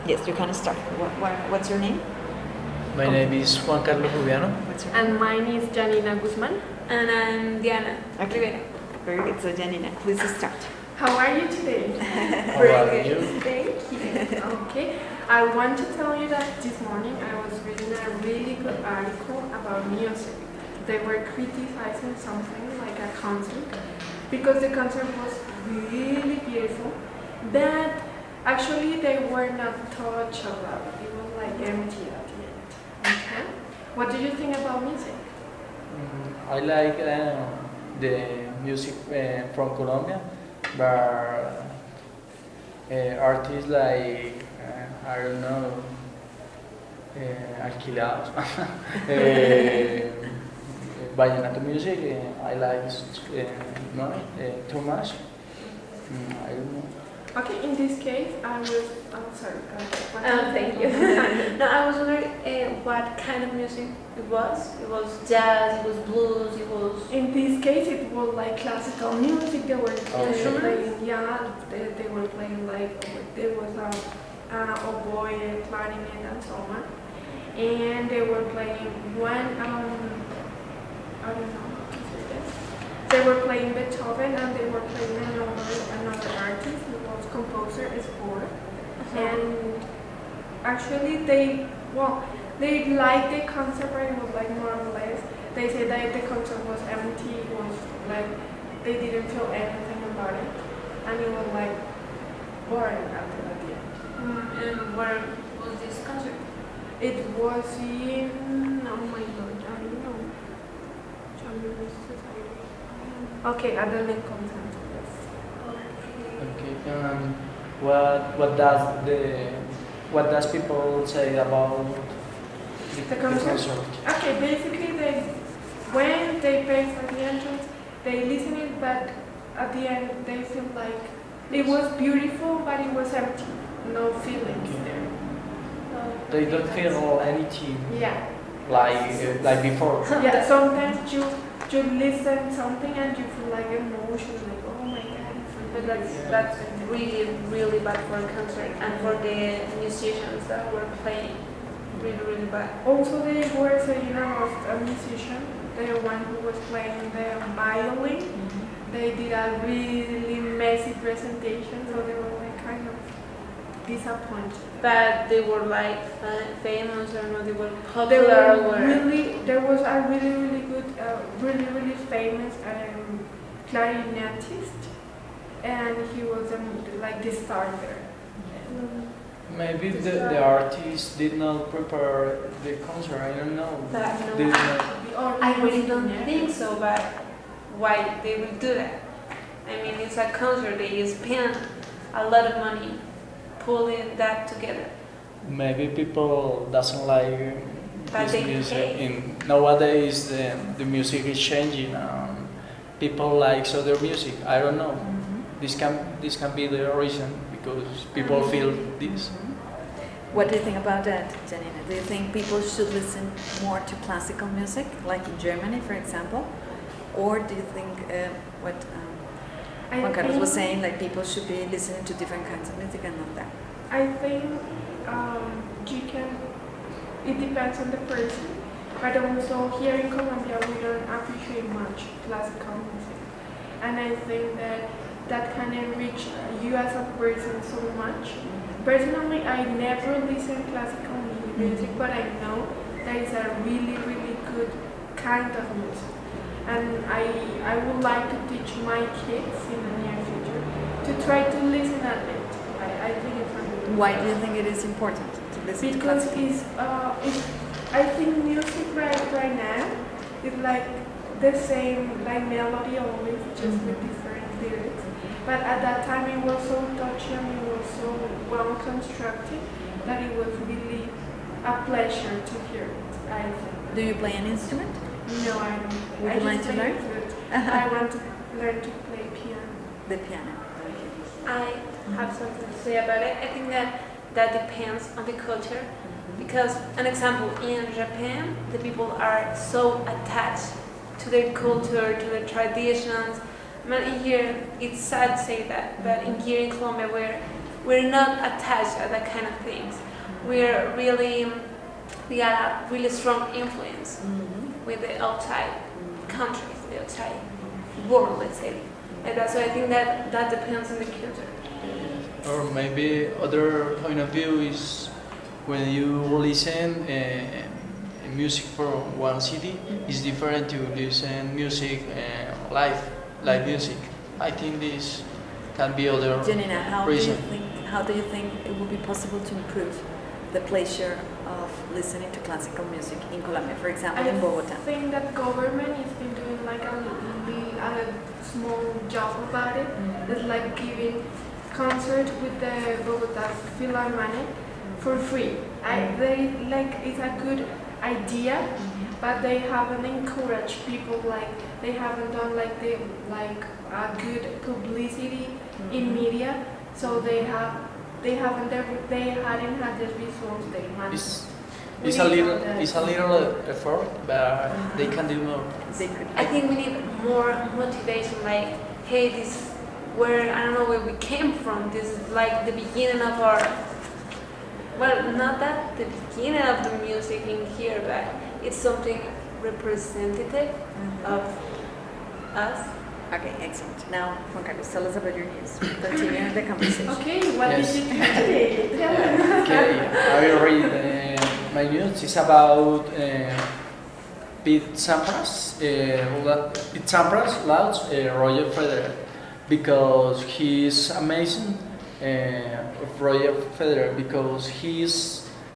Yes, you can start. What's your name? My name is Juan Carlos Rubiano. What's your name? And mine is Gianina Guzman. And I'm Diana. Okay. Very good. So Gianina, please start. How are you today? How are you? Thank you. Okay. I want to tell you that this morning I was reading a really good article about music. They were criticizing something like a concert because the concert was really beautiful, but actually they were not touched about it. It was like empty at the end. Okay. What do you think about music? I like the music from Colombia, but artists like, I don't know, Alquilados, vallenato music, I like no, too much. I don't know. Okay, in this case, I was. Oh, sorry. Thank you. No, I was wondering what kind of music it was. It was jazz, it was blues, it was... In this case, it was like classical music. They were Instruments? playing, yeah, they were playing like, there was a oboe, clarinet, and so on. And they were playing one, I don't know how to say this. They were playing Beethoven and they were playing another artist who was composer, Sport. And actually they liked the concert, but it was like more or less. They said that the concert was empty, it was like they didn't feel anything about it. And it was like boring after at the end. And where was this concert? It was in, oh my god, I don't know. Okay, at the Lincoln Center, yes. Okay. What does people say about The concert? Okay, basically when they pay for the entrance, they listen it, but at the end they feel like it was beautiful, but it was empty. No feelings there. They don't feel anything Yeah. like before. Yeah, sometimes you listen something and you feel like emotion, like oh my god. But that's really bad for a concert and for the musicians that were playing. Really bad. Also, they were saying about a musician, the one who was playing the violin. They did a really messy presentation, so they were like kind of disappointed. But they were like famous or no, they were There popular were or... there was a really good, really famous clarinetist, and he was like the star there. Maybe the artist did not prepare the concert. I don't know. But no, Did not- I really don't think so, but why they will do that? I mean, it's a concert, they spend a lot of money pulling that together. Maybe people doesn't like But this they music. pay. Nowadays, the music is changing. People like other music. I don't know. This can be the reason because people feel this. What do you think about that, Janina? Do you think people should listen more to classical music, like in Germany, for example? Or do you think what Juan Carlos was saying, like people should be listening to different kinds of music and not that? I think it depends on the person, but also here in Colombia we don't appreciate much classical music. And I think that can enrich you as a person so much. Personally, I never listen classical music, but I know that is a really good kind of music. And I would like to teach my kids in the near future to try to listen at it. I think it's really Why do you think it is important to listen to because classical? I think music right now is like the same, like melody always, just with different lyrics. But at that time it was so touching, it was so well constructed that it was really a pleasure to hear it, I think. Do you play an instrument? No, I don't. Would I you just like to play learn? flute. I want to learn to play piano. The piano. I have something to say about it. I think that depends on the culture. Because, an example, in Japan, the people are so attached to their culture, to their traditions. But in here, it's sad to say that, but in here in Colombia, where we're not attached to that kind of things. We're really, we got a really strong influence with the outside countries, the outside world, let's say. And that's why I think that depends on the culture. Or maybe other point of view is when you listen music from one city, it's different to listen music live music. I think this can be other Gianina, reason. how do you think it would be possible to improve the pleasure of listening to classical music in Colombia, for example, in Bogota? I think that government has been doing like a small job about it. It's like giving concert with the Bogota Philharmonic for free. They like it's a good idea, but they haven't encouraged people. Like they haven't done like a good publicity in media, so they hadn't had the results they wanted. It's a little effort, but they can do more. I think we need more motivation, like, hey, this is where, I don't know where we came from. This is like the beginning of our, well, not that the beginning of the music in here, but it's something representative of us. Okay, excellent. Now, Juan Carlos, tell us about your news. Continue the conversation. Okay, what Yes. did you do today? Tell us. Okay, I will read my news. It's about Pete Sampras. Pete Sampras loves Roger Federer because he's amazing. Of Roger Federer because he's